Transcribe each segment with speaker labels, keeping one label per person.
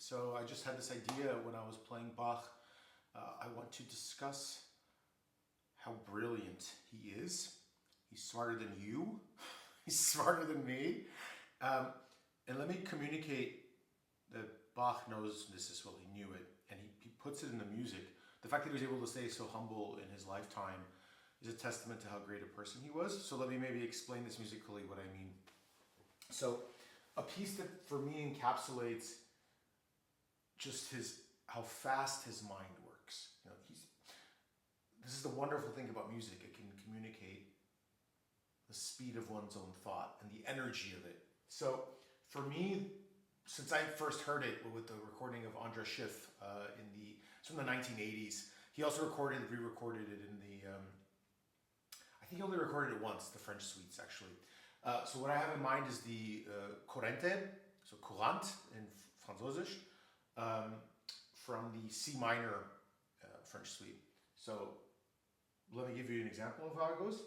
Speaker 1: So I just had this idea when I was playing Bach. I want to discuss how brilliant he is. He's smarter than you. He's smarter than me. And let me communicate that Bach knows this as well. He knew it, and he puts it in the music. The fact that he was able to stay so humble in his lifetime is a testament to how great a person he was. So let me maybe explain this musically, what I mean. So a piece that for me encapsulates just how fast his mind works. You know, this is the wonderful thing about music. It can communicate the speed of one's own thought and the energy of it. So for me, since I first heard it with the recording of Andras Schiff it's from the 1980s. He also re-recorded it in I think he only recorded it once, the French suites actually. So what I have in mind is the Courante, so Courante in Französisch, from the C minor French suite. So let me give you an example of how it goes.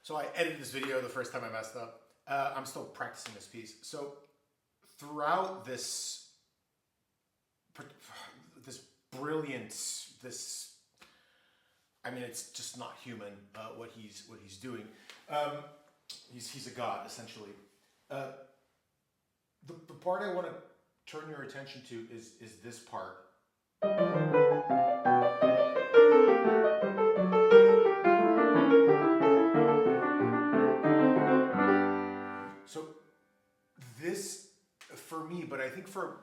Speaker 1: So I edited this video the first time I messed up. I'm still practicing this piece. So throughout this brilliance, I mean, it's just not human what he's doing. He's a god essentially. The part I want to turn your attention to is this part. So this, for me, but I think for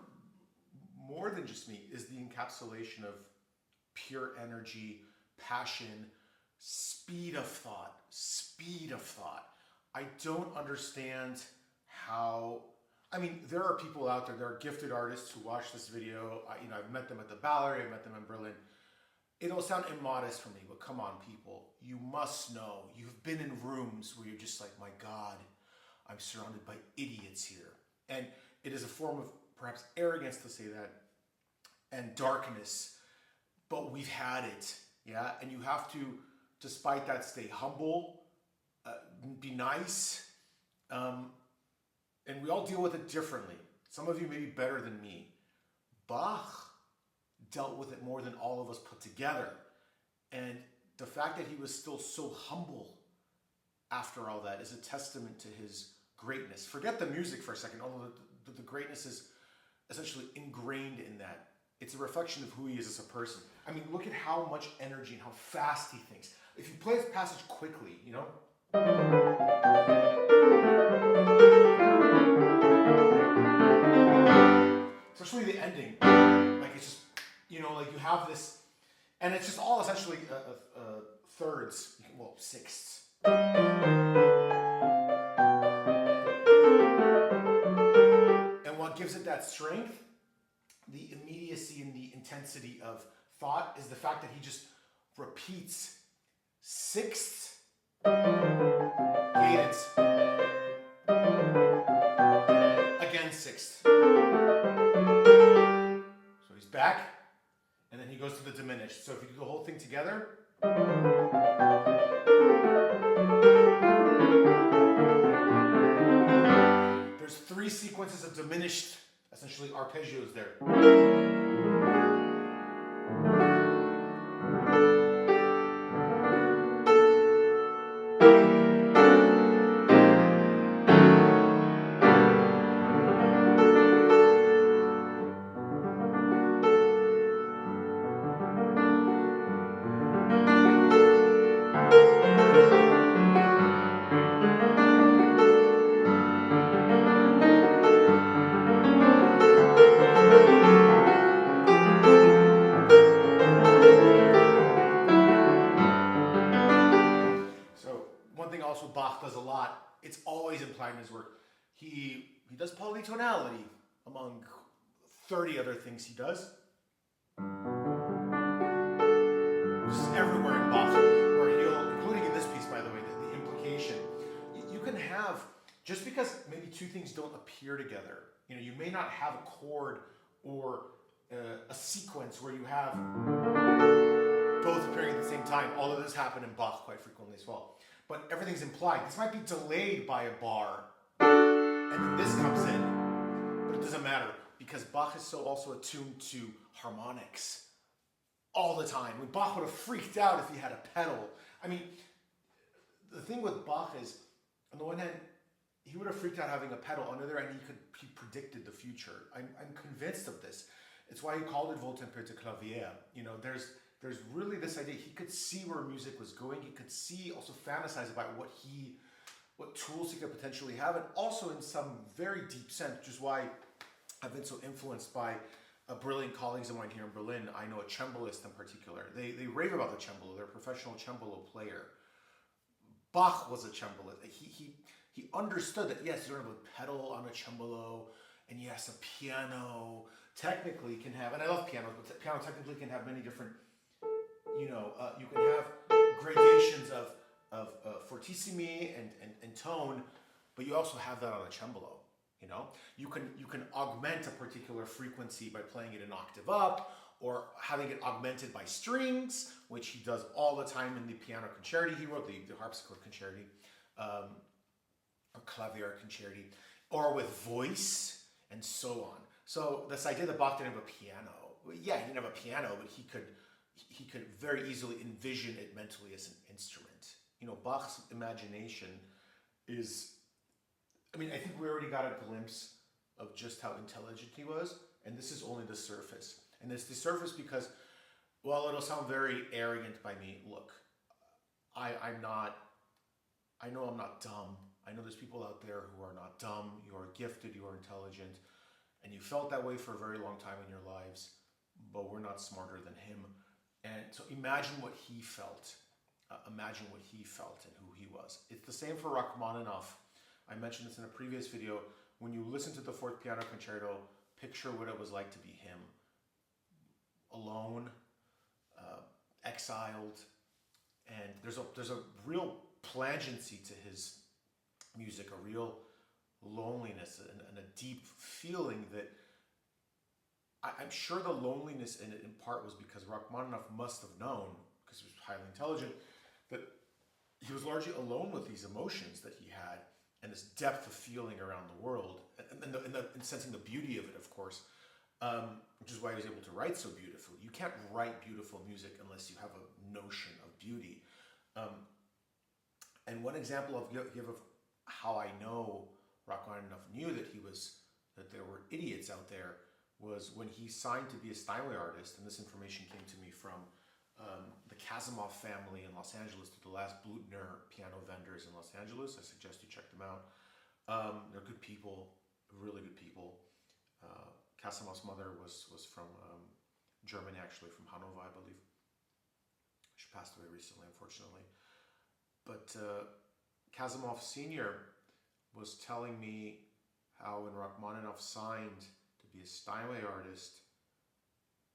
Speaker 1: more than just me, is the encapsulation of pure energy, passion, speed of thought. I don't understand how, I mean, there are people out there, there are gifted artists who watch this video. I've met them at the Ballet, I've met them in Berlin. It'll sound immodest for me, but come on, people. You must know, you've been in rooms where you're just like, my God, I'm surrounded by idiots here. And it is a form of perhaps arrogance to say that, and darkness, but we've had it, yeah? And you have to, despite that, stay humble, be nice, and we all deal with it differently. Some of you may be better than me. Bach dealt with it more than all of us put together. And the fact that he was still so humble after all that is a testament to his greatness. Forget the music for a second, although the greatness is essentially ingrained in that. It's a reflection of who he is as a person. I mean, look at how much energy and how fast he thinks. If you play this passage quickly, you know? Especially the ending. Like, it's just, you know, like you have this, and it's just all essentially thirds, well, sixths. And what gives it that strength, the immediacy and the intensity of thought, is the fact that he just repeats sixths, cadence, again sixth. So he's back, and then he goes to the diminished. So if you do the whole thing together, there's 3 sequences of diminished, essentially arpeggios there. one thing also Bach does a lot, it's always implied in his work. He does polytonality among 30 other things he does. This is everywhere in Bach, where he'll, including in this piece, by the way, the implication. You can have, just because maybe two things don't appear together, you may not have a chord or a sequence where you have both appearing at the same time, although this happened in Bach quite frequently as well. But everything's implied. This might be delayed by a bar, and then this comes in, but it doesn't matter, because Bach is so also attuned to harmonics all the time. I mean, Bach would have freaked out if he had a pedal. I mean, the thing with Bach is, on the one hand, he would have freaked out having a pedal. On the other hand, he predicted the future. I'm convinced of this. It's why he called it Wohltemperiertes Klavier. There's really this idea. He could see where music was going. He could see, also fantasize about what tools he could potentially have, and also in some very deep sense, which is why I've been so influenced by brilliant colleagues of mine here in Berlin. I know a cembalist in particular. They rave about the cembalo. They're a professional cembalo player. Bach was a cembalist. He understood that, yes, you don't have a pedal on a cembalo, and yes, a piano technically can have, and I love pianos, but piano technically can have many different, you can have gradations of fortissimi and tone, but you also have that on a cembalo. You can augment a particular frequency by playing it an octave up, or having it augmented by strings, which he does all the time in the piano concerti. He wrote the harpsichord concerti, or clavier concerti, or with voice, and so on. So this idea that Bach didn't have a piano, yeah, he didn't have a piano, but he could very easily envision it mentally as an instrument. Bach's imagination is, I think we already got a glimpse of just how intelligent he was, and this is only the surface. And it's the surface because, well, it'll sound very arrogant by me. Look, I know I'm not dumb. I know there's people out there who are not dumb. You are gifted, you are intelligent, and you felt that way for a very long time in your lives, but we're not smarter than him. And so imagine what he felt. Imagine what he felt and who he was. It's the same for Rachmaninoff. I mentioned this in a previous video. When you listen to the Fourth Piano Concerto, picture what it was like to be him. Alone, exiled, and there's a real plangency to his music, a real loneliness and a deep feeling that I'm sure the loneliness in it in part was because Rachmaninoff must have known, because he was highly intelligent, that he was largely alone with these emotions that he had and this depth of feeling around the world and sensing the beauty of it, of course, which is why he was able to write so beautifully. You can't write beautiful music unless you have a notion of beauty. And one example of how I know Rachmaninoff knew that there were idiots out there was when he signed to be a Steinway artist, and this information came to me from the Kazimov family in Los Angeles, the last Blüthner piano vendors in Los Angeles. I suggest you check them out. They're good people, really good people. Kasimov's mother was from Germany, actually, from Hanover, I believe. She passed away recently, unfortunately. But Kasimov Sr. was telling me how when Rachmaninoff signed to be a Steinway artist,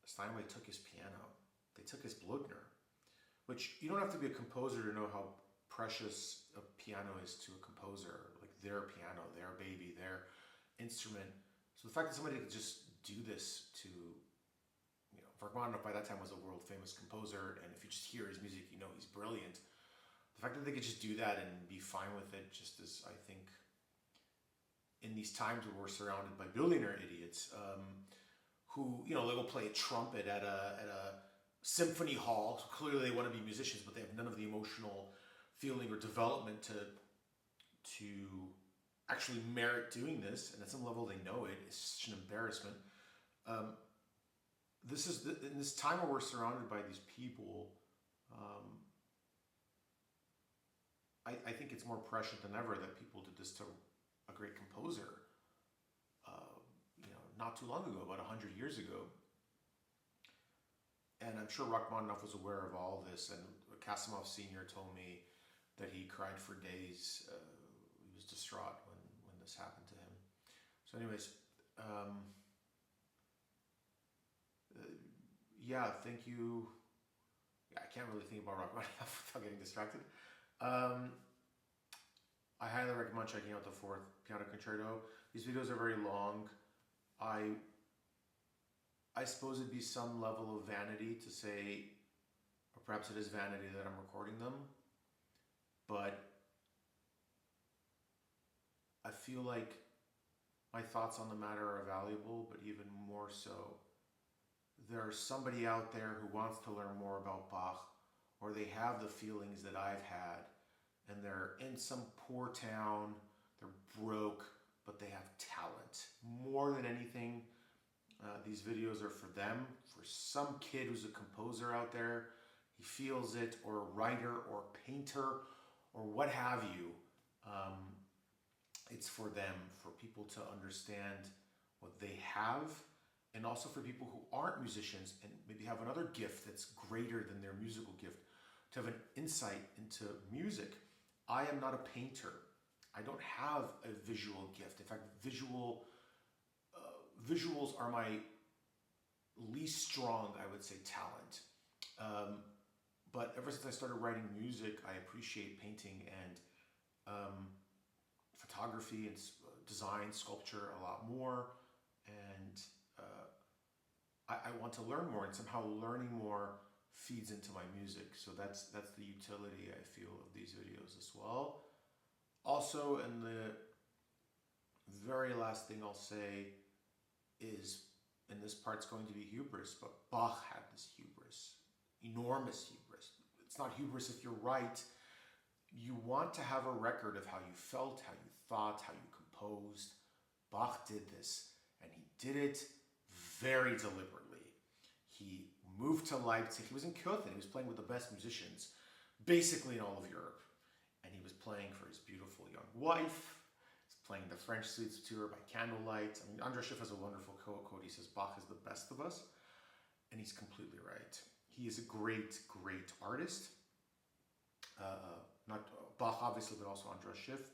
Speaker 1: Steinway took his piano. They took his Blüthner, which you don't have to be a composer to know how precious a piano is to a composer, like their piano, their baby, their instrument. So the fact that somebody could just do this to, Rachmaninoff by that time was a world famous composer, and if you just hear his music, you know he's brilliant. The fact that they could just do that and be fine with it, just as I think in these times where we're surrounded by billionaire idiots who, they will play a trumpet at a symphony hall. So clearly they want to be musicians, but they have none of the emotional feeling or development to actually merit doing this. And at some level they know it. It's such an embarrassment. This is in this time where we're surrounded by these people. I think it's more prescient than ever that people did this to a great composer. Not too long ago, about 100 years ago. And I'm sure Rachmaninoff was aware of all this. And Kasimov Sr. told me that he cried for days. He was distraught when this happened to him. So anyways, yeah, thank you. Yeah, I can't really think about Rachmaninoff without getting distracted. I highly recommend checking out the fourth piano concerto. These videos are very long. I suppose it'd be some level of vanity to say, or perhaps it is vanity that I'm recording them, but I feel like my thoughts on the matter are valuable, but even more so, there's somebody out there who wants to learn more about Bach, or they have the feelings that I've had, and they're in some poor town, they're broke, but they have talent. More than anything, these videos are for them, for some kid who's a composer out there, he feels it, or a writer, or a painter, or what have you. It's for them, for people to understand what they have, and also for people who aren't musicians and maybe have another gift that's greater than their musical gift, to have an insight into music. I am not a painter. I don't have a visual gift. In fact, visuals are my least strong, I would say, talent. But ever since I started writing music, I appreciate painting and photography and design, sculpture a lot more. And I want to learn more, and somehow learning more feeds into my music. So that's the utility, I feel, of these videos as well. Also, and the very last thing I'll say is, and this part's going to be hubris, but Bach had this hubris, enormous hubris. It's not hubris if you're right. You want to have a record of how you felt, how you thought, how you composed. Bach did this, and he did it very deliberately. He moved to Leipzig. He was in Courante. He was playing with the best musicians, basically in all of Europe. And he was playing for his beautiful young wife. He's playing the French Suites tour by candlelight. I mean, André Schiff has a wonderful quote. He says, Bach is the best of us. And he's completely right. He is a great, great artist. Not Bach, obviously, but also André Schiff.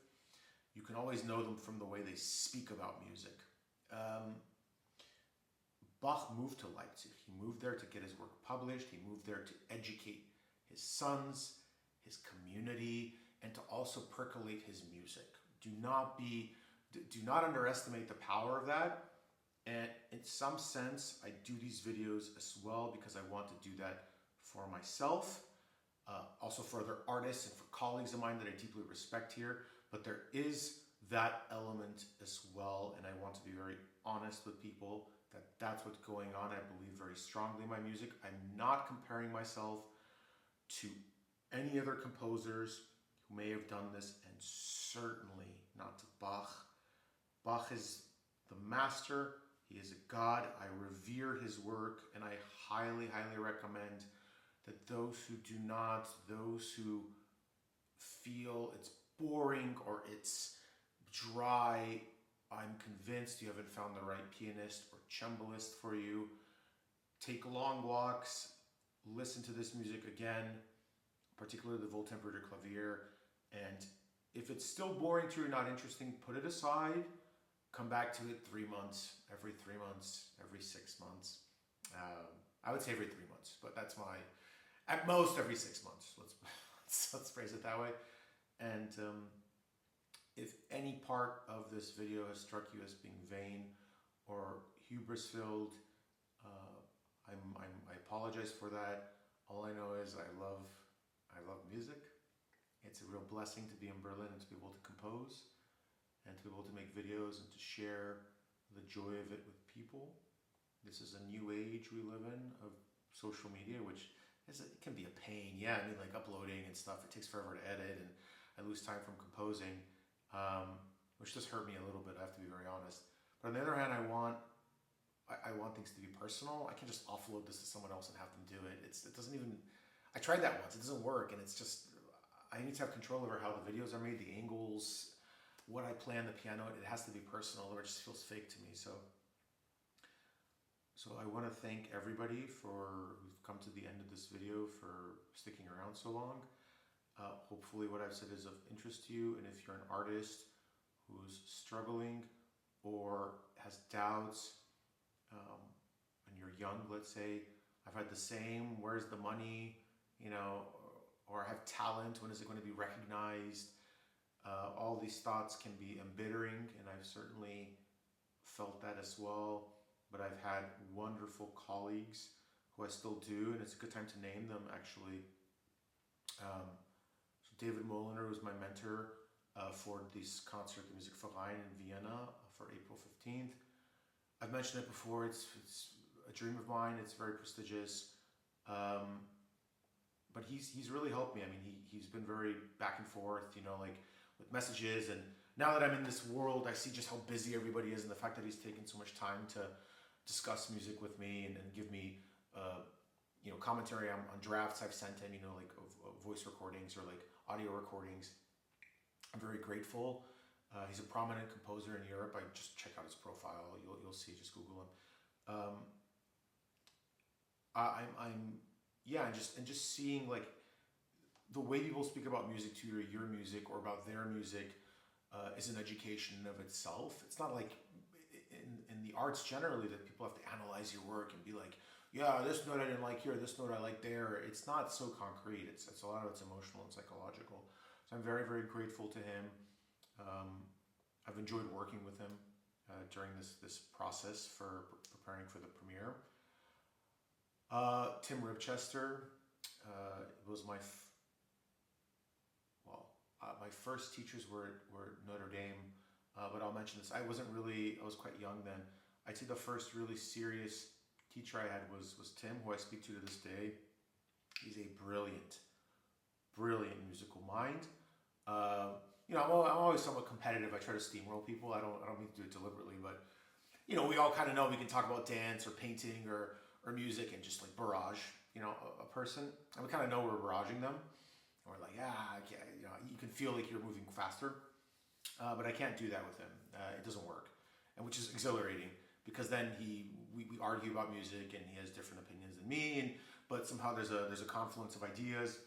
Speaker 1: You can always know them from the way they speak about music. Bach moved to Leipzig. He moved there to get his work published. He moved there to educate his sons, his community, and to also percolate his music. Do not underestimate the power of that. And in some sense, I do these videos as well because I want to do that for myself, also for other artists and for colleagues of mine that I deeply respect here. But there is that element as well, and I want to be very honest with people that that's what's going on. I believe very strongly in my music. I'm not comparing myself to any other composers who may have done this, and certainly not to Bach. Bach is the master. He is a god. I revere his work, and I highly, highly recommend that those who feel it's boring or it's dry, I'm convinced you haven't found the right pianist or cembalist for you. Take long walks, listen to this music again, particularly the Wohltemperature Clavier, and if it's still boring to you or not interesting, put it aside, come back to it 3 months, every 3 months, every 6 months. I would say every 3 months, but that's at most every 6 months. Let's phrase it that way. And if any part of this video has struck you as being vain or hubris-filled, I apologize for that. All I know is I love music. It's a real blessing to be in Berlin and to be able to compose and to be able to make videos and to share the joy of it with people. This is a new age we live in of social media, which it can be a pain. Yeah, I mean, like uploading and stuff, it takes forever to edit, and I lose time from composing, which just hurt me a little bit, I have to be very honest. But on the other hand, I want things to be personal. I can just offload this to someone else and have them do it. It doesn't even, I tried that once, it doesn't work, and it's just, I need to have control over how the videos are made, the angles, what I play on the piano. It has to be personal, or it just feels fake to me. So I want to thank everybody who've come to the end of this video, for sticking around so long. Hopefully what I've said is of interest to you, and if you're an artist who's struggling or has doubts, and you're young, let's say, I've had the same, where's the money, or I have talent, when is it going to be recognized? All these thoughts can be embittering, and I've certainly felt that as well. But I've had wonderful colleagues who I still do, and it's a good time to name them actually. So David Moliner was my mentor for this concert, the Musikverein in Vienna for April 15th. I've mentioned it before, it's a dream of mine, it's very prestigious. But he's really helped me. I mean, he's been very back and forth, like with messages. And now that I'm in this world, I see just how busy everybody is, and the fact that he's taken so much time to discuss music with me and give me, commentary on drafts I've sent him, like of voice recordings or like audio recordings. I'm very grateful. He's a prominent composer in Europe. I just check out his profile. You'll see. Just Google him. And just seeing like the way people speak about music to you, or your music, or about their music, is an education of itself. It's not like in the arts generally that people have to analyze your work and be like, yeah, this note I didn't like here, this note I like there. It's not so concrete. It's a lot of it's emotional and psychological. So I'm very, very grateful to him. I've enjoyed working with him during this process for preparing for the premiere. Tim Ribchester was my first teachers were Notre Dame, but I'll mention this. I was quite young then. I'd say the first really serious teacher I had was Tim, who I speak to this day. He's a brilliant musical mind. I'm always somewhat competitive. I try to steamroll people. I don't mean to do it deliberately, but we all kind of know we can talk about dance or painting or music and just like barrage, a person. And we kind of know we're barraging them. And we're like, you can feel like you're moving faster. But I can't do that with him. It doesn't work. And which is exhilarating, because then we argue about music and he has different opinions than me, but somehow there's a confluence of ideas.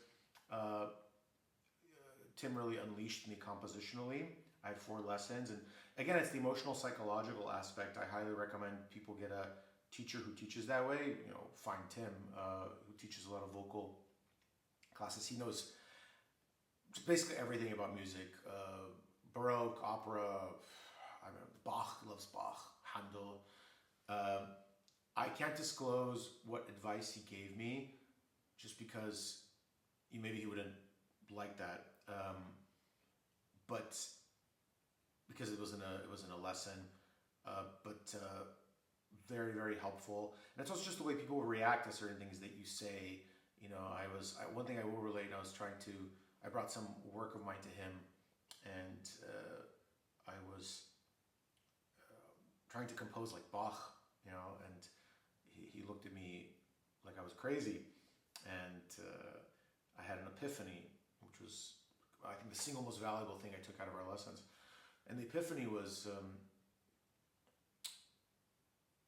Speaker 1: Tim really unleashed me compositionally. I had 4 lessons, and again, it's the emotional psychological aspect. I highly recommend people get a teacher who teaches that way. Find Tim, who teaches a lot of vocal classes. He knows basically everything about music, Baroque, opera. Bach, loves Bach, Handel. I can't disclose what advice he gave me, just because maybe he wouldn't like that. But because it wasn't a lesson, but very, very helpful. And it's also just the way people react to certain things that you say. One thing I will relate. I brought some work of mine to him, and I was trying to compose like Bach, and he looked at me like I was crazy, and I had an epiphany, which was, I think, the single most valuable thing I took out of our lessons. And the epiphany was,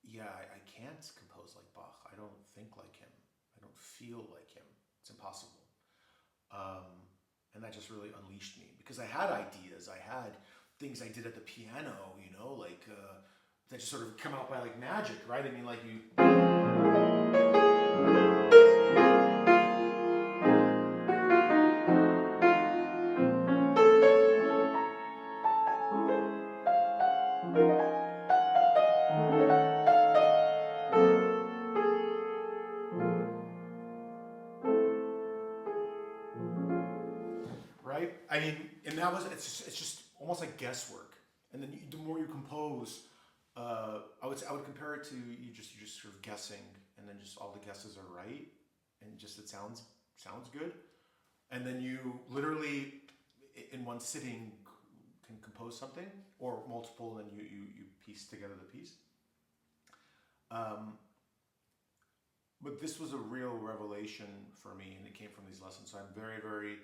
Speaker 1: I can't compose like Bach. I don't think like him. I don't feel like him. It's impossible. And that just really unleashed me, because I had ideas. I had things I did at the piano, that just sort of come out by like magic, right? I mean, like you... Right? I mean, and it's just almost like guesswork. And then the more you compose, I would compare it to you're just sort of guessing, and then just all the guesses are right, and just it sounds good, and then you literally in one sitting can compose something, or multiple, and you piece together the piece. But this was a real revelation for me, and it came from these lessons. So I'm very, very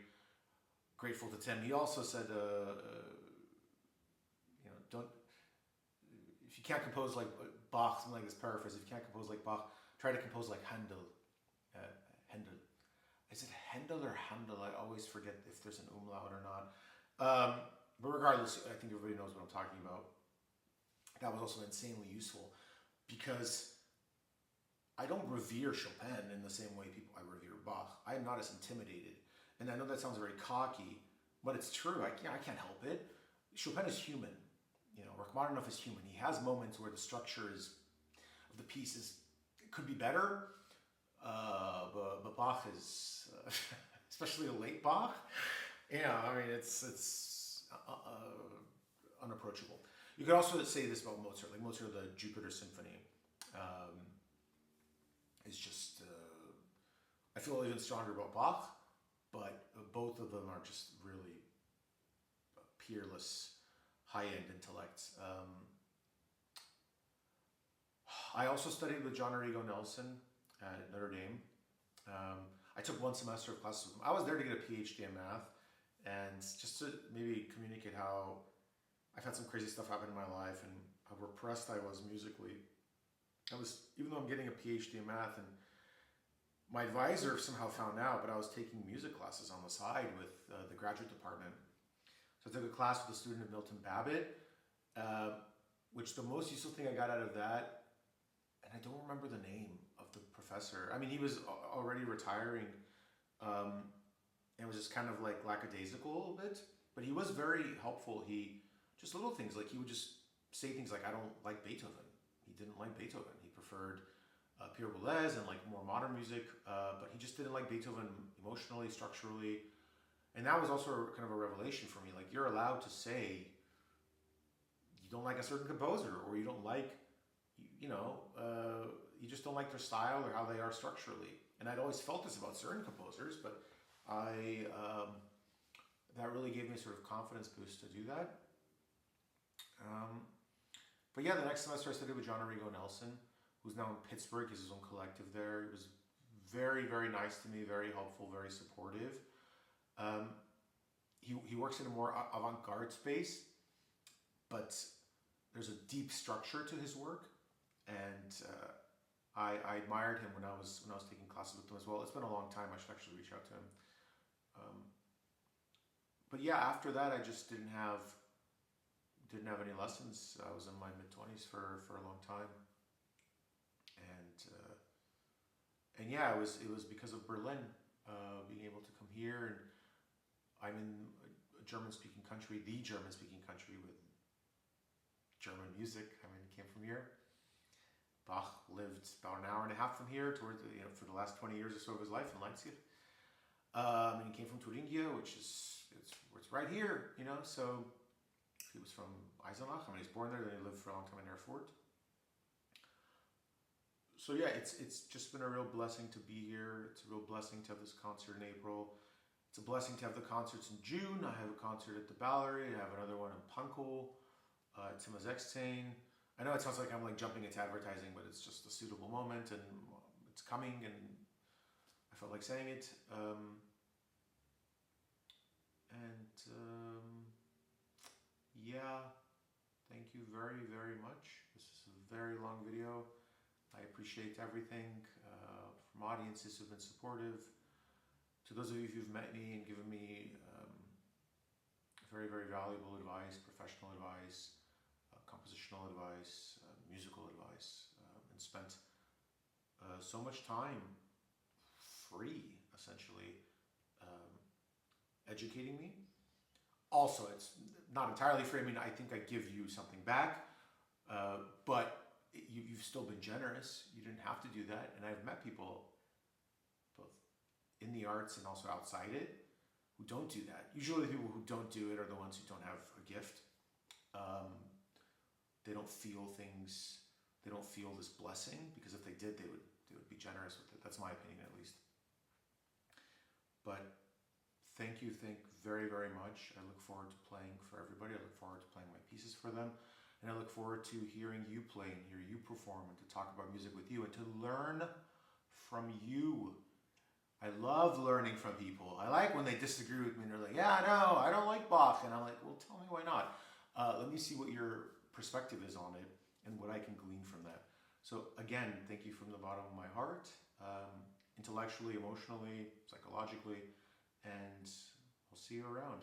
Speaker 1: grateful to Tim. He also said, don't. If you can't compose like Bach, something like this paraphrase, if you can't compose like Bach, try to compose like Handel. I said, Handel or Handel. I always forget if there's an umlaut or not. Um, but regardless, I think everybody knows what I'm talking about. That was also insanely useful because I don't revere Chopin in the same way I revere Bach. I am not as intimidated. And I know that sounds very cocky, but it's true. I can't help it. Chopin is human. You know, Rachmaninoff is human. He has moments where the structure of the piece could be better, but Bach is, especially a late Bach. Yeah, I mean it's unapproachable. You could also say this about Mozart. Like Mozart, the Jupiter Symphony is just. I feel even stronger about Bach, but both of them are just really peerless, high-end intellects. I also studied with John Arrigo Nelson at Notre Dame. I took one semester of classes with him. I was there to get a PhD in math, and just to maybe communicate how I've had some crazy stuff happen in my life and how repressed I was musically. Even though I'm getting a PhD in math, and my advisor somehow found out, but I was taking music classes on the side with the graduate department. So I took a class with a student of Milton Babbitt, which the most useful thing I got out of that, and I don't remember the name of the professor. I mean, he was already retiring, and it was just kind of like lackadaisical a little bit, but he was very helpful. Just little things, like he would just say things like, I don't like Beethoven. He didn't like Beethoven. He preferred Pierre Boulez and like more modern music, but he just didn't like Beethoven emotionally, structurally. And that was also kind of a revelation for me. Like, you're allowed to say you don't like a certain composer, or you don't like, you just don't like their style or how they are structurally. And I'd always felt this about certain composers, but that really gave me sort of confidence boost to do that. But yeah, the next semester I studied with John Arrigo Nelson, who's now in Pittsburgh. He has his own collective there. He was very, very nice to me, very helpful, very supportive. He works in a more avant-garde space, but there's a deep structure to his work, and I admired him when I was taking classes with him as well. It's been a long time. I should actually reach out to him. But yeah, after that, I just didn't have any lessons. I was in my mid-20s for a long time, and yeah, it was because of Berlin, being able to come here, and I'm in a German-speaking country, the German-speaking country with German music. I mean, he came from here. Bach lived about an hour and a half from here, for the last 20 years or so of his life in Leipzig. And he came from Thuringia, which is it's right here, So he was from Eisenach. I mean, he's born there. Then he lived for a long time in Erfurt. So yeah, it's just been a real blessing to be here. It's a real blessing to have this concert in April. It's a blessing to have the concerts in June. I have a concert at the Ballery. I have another one in Pankow, at Timazextain. I know it sounds like I'm like jumping into advertising, but it's just a suitable moment, and it's coming, and I felt like saying it. Yeah, thank you very, very much. This is a very long video. I appreciate everything from audiences who've been supportive, to those of you who've met me and given me very, very valuable advice, professional advice, compositional advice, musical advice, and spent so much time free, essentially, educating me. Also, it's not entirely free. I mean, I think I give you something back, but you've still been generous. You didn't have to do that. And I've met people, both in the arts and also outside it, who don't do that. Usually the people who don't do it are the ones who don't have a gift. They don't feel things. They don't feel this blessing, because if they did, they would be generous with it. That's my opinion, at least. But thank you very, very much. I look forward to playing for everybody. I look forward to playing my pieces for them. And I look forward to hearing you play and hear you perform, and to talk about music with you, and to learn from you. I love learning from people. I like when they disagree with me and they're like, yeah, no, I don't like Bach. And I'm like, well, tell me why not. Let me see what your perspective is on it and what I can glean from that. So again, thank you from the bottom of my heart. intellectually, emotionally, psychologically, and I'll see you around.